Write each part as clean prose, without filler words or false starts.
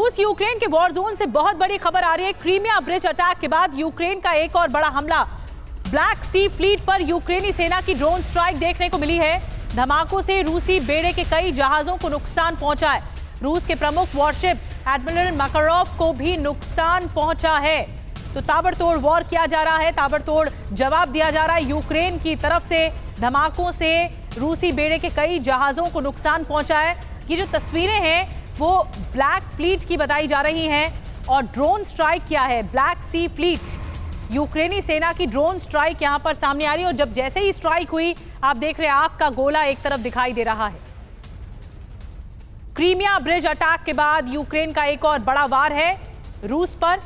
रूस यूक्रेन के war zone से बहुत बड़ी खबर आ रही है। क्रीमिया ब्रिज अटैक के बाद यूक्रेन का एक और बड़ा हमला। ब्लैक सी फ्लीट पर यूक्रेनी सेना की ड्रोन स्ट्राइक देखने को मिली है। धमाकों से रूसी बेड़े के कई जहाजों को नुकसान पहुंचा है। रूस के प्रमुख वॉरशिप एडमिरल मकारोव को भी नुकसान पहुंचा है। तो ताबड़तोड़ वॉर किया जा रहा है, ताबड़तोड़ जवाब दिया जा रहा है यूक्रेन की तरफ से। धमाकों से रूसी बेड़े के कई जहाजों को नुकसान पहुंचा है। ये जो तस्वीरें हैं वो ब्लैक फ्लीट की बताई जा रही हैं और ड्रोन स्ट्राइक किया है ब्लैक सी फ्लीट। यूक्रेनी सेना की ड्रोन स्ट्राइक यहां पर सामने आ रही है और जब जैसे ही स्ट्राइक हुई आप देख रहे हैं आग का गोला एक तरफ दिखाई दे रहा है। क्रीमिया ब्रिज अटैक के बाद यूक्रेन का एक और बड़ा वार है रूस पर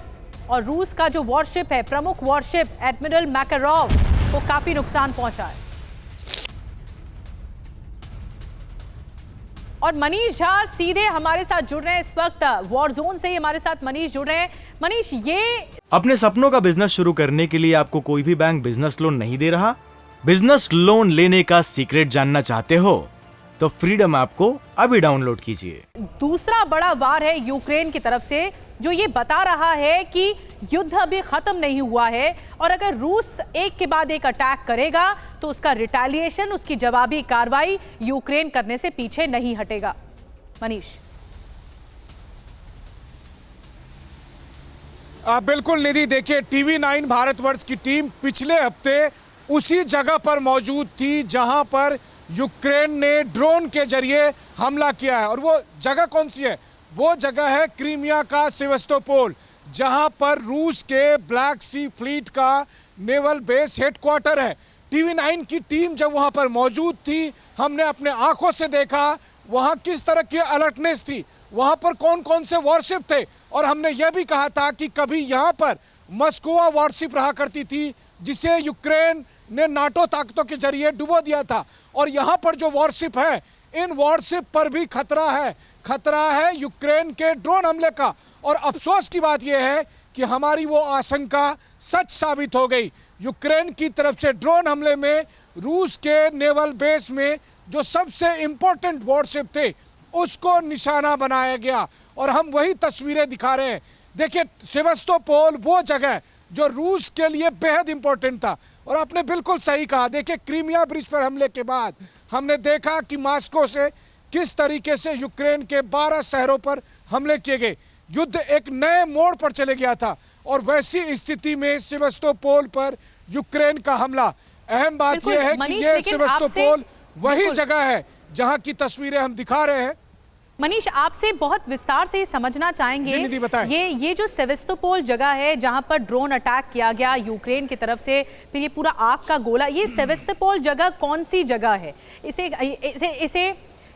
और रूस का जो वॉरशिप है, प्रमुख वॉरशिप एडमिरल मैकारोव को काफी नुकसान पहुंचा है। और मनीष झा सीधे हमारे साथ जुड़ रहे हैं इस वक्त वॉर जोन से ही हमारे साथ मनीष जुड़ रहे हैं। मनीष, ये अपने सपनों का बिजनेस शुरू करने के लिए आपको कोई भी बैंक बिजनेस लोन नहीं दे रहा? बिजनेस लोन लेने का सीक्रेट जानना चाहते हो तो फ्रीडम ऐप को अभी डाउनलोड कीजिए। दूसरा बड़ा वार है यूक्रेन की तरफ से जो ये बता रहा है कि युद्ध अभी खत्म नहीं हुआ है और अगर रूस एक के बाद एक अटैक करेगा तो उसका रिटेलिएशन, उसकी जवाबी कार्रवाई यूक्रेन करने से पीछे नहीं हटेगा। मनीष। बिल्कुल निधि, देखिए TV9 भारतवर्ष की टीम पिछले हफ्ते उसी जगह पर मौजूद थी जहां पर यूक्रेन ने ड्रोन के जरिए हमला किया है। और वो जगह कौन सी है? वो जगह है क्रीमिया का सेवास्तोपोल, जहां पर रूस के ब्लैक सी फ्लीट का नेवल बेस हेडक्वार्टर है। TV9 की टीम जब वहां पर मौजूद थी, हमने अपने आंखों से देखा वहां किस तरह की अलर्टनेस थी, वहां पर कौन कौन से वॉरशिप थे। और हमने यह भी कहा था कि कभी यहां पर मस्कोवा वॉरशिप रहा करती थी जिसे यूक्रेन ने नाटो ताकतों के जरिए डुबो दिया था। और यहाँ पर जो वॉरशिप है, इन वॉरशिप पर भी खतरा है यूक्रेन के ड्रोन हमले का। और अफसोस की बात यह है कि हमारी वो आशंका सच साबित हो गई। यूक्रेन की तरफ से ड्रोन हमले में रूस के नेवल बेस में जो सबसे इंपॉर्टेंट वॉरशिप थे उसको निशाना बनाया गया और हम वही तस्वीरें दिखा रहे हैं। देखिए, सेवास्तोपोल वो जगह जो रूस के लिए बेहद इंपॉर्टेंट था। और आपने बिल्कुल सही कहा, देखिए क्रीमिया ब्रिज पर हमले के बाद हमने देखा कि मॉस्को से किस तरीके से यूक्रेन के 12 शहरों पर हमले किए गए। युद्ध एक नए मोड़ पर चले गया था और वैसी स्थिति में सेवास्तोपोल पर यूक्रेन का हमला। अहम बात यह है कि ये सेवास्तोपोल वही जगह है जहां की तस्वीरें हम दिखा रहे हैं। मनीष, आपसे बहुत विस्तार से समझना चाहेंगे ये जो सेवास्तोपोल जगह है जहां पर ड्रोन अटैक किया गया यूक्रेन की तरफ से, फिर ये पूरा आग का गोला, ये सेवास्तोपोल जगह कौन सी जगह है?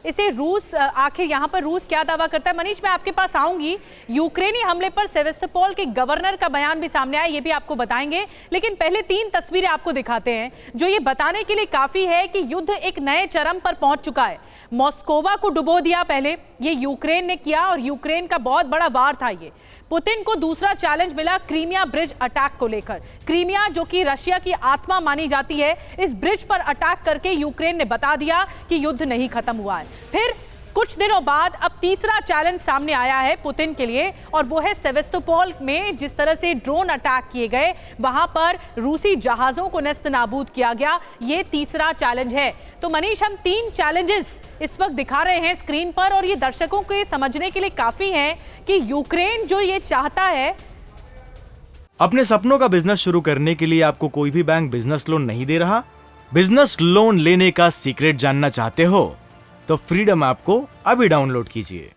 इसे रूस, आखिर यहाँ पर रूस क्या दावा करता है? मनीष, मैं आपके पास आऊंगी। यूक्रेनी हमले पर सेवास्तोपोल के गवर्नर का बयान भी सामने आया, ये भी आपको बताएंगे, लेकिन पहले 3 तस्वीरें आपको दिखाते हैं जो ये बताने के लिए काफी है कि युद्ध एक नए चरम पर पहुंच चुका है। मॉस्कोवा को डुबो दिया पहले, ये यूक्रेन ने किया और यूक्रेन का बहुत बड़ा वार था ये। पुतिन को दूसरा चैलेंज मिला क्रीमिया ब्रिज अटैक को लेकर। क्रीमिया जो कि रशिया की आत्मा मानी जाती है, इस ब्रिज पर अटैक करके यूक्रेन ने बता दिया कि युद्ध नहीं खत्म हुआ है। फिर कुछ दिनों बाद अब तीसरा चैलेंज सामने आया है पुतिन के लिए और वो है सेवास्तोपोल में जिस तरह से ड्रोन अटैक किए गए, वहां पर रूसी जहाजों को नेस्तनाबूद किया गया। ये तीसरा चैलेंज है। तो मनीष, हम 3 चैलेंजेस इस वक्त दिखा रहे हैं स्क्रीन पर और ये दर्शकों को ये समझने के लिए काफी है कि यूक्रेन जो ये चाहता है। अपने सपनों का बिजनेस शुरू करने के लिए आपको कोई भी बैंक बिजनेस लोन नहीं दे रहा? बिजनेस लोन लेने का सीक्रेट जानना चाहते हो तो फ्रीडम ऐप को अभी डाउनलोड कीजिए।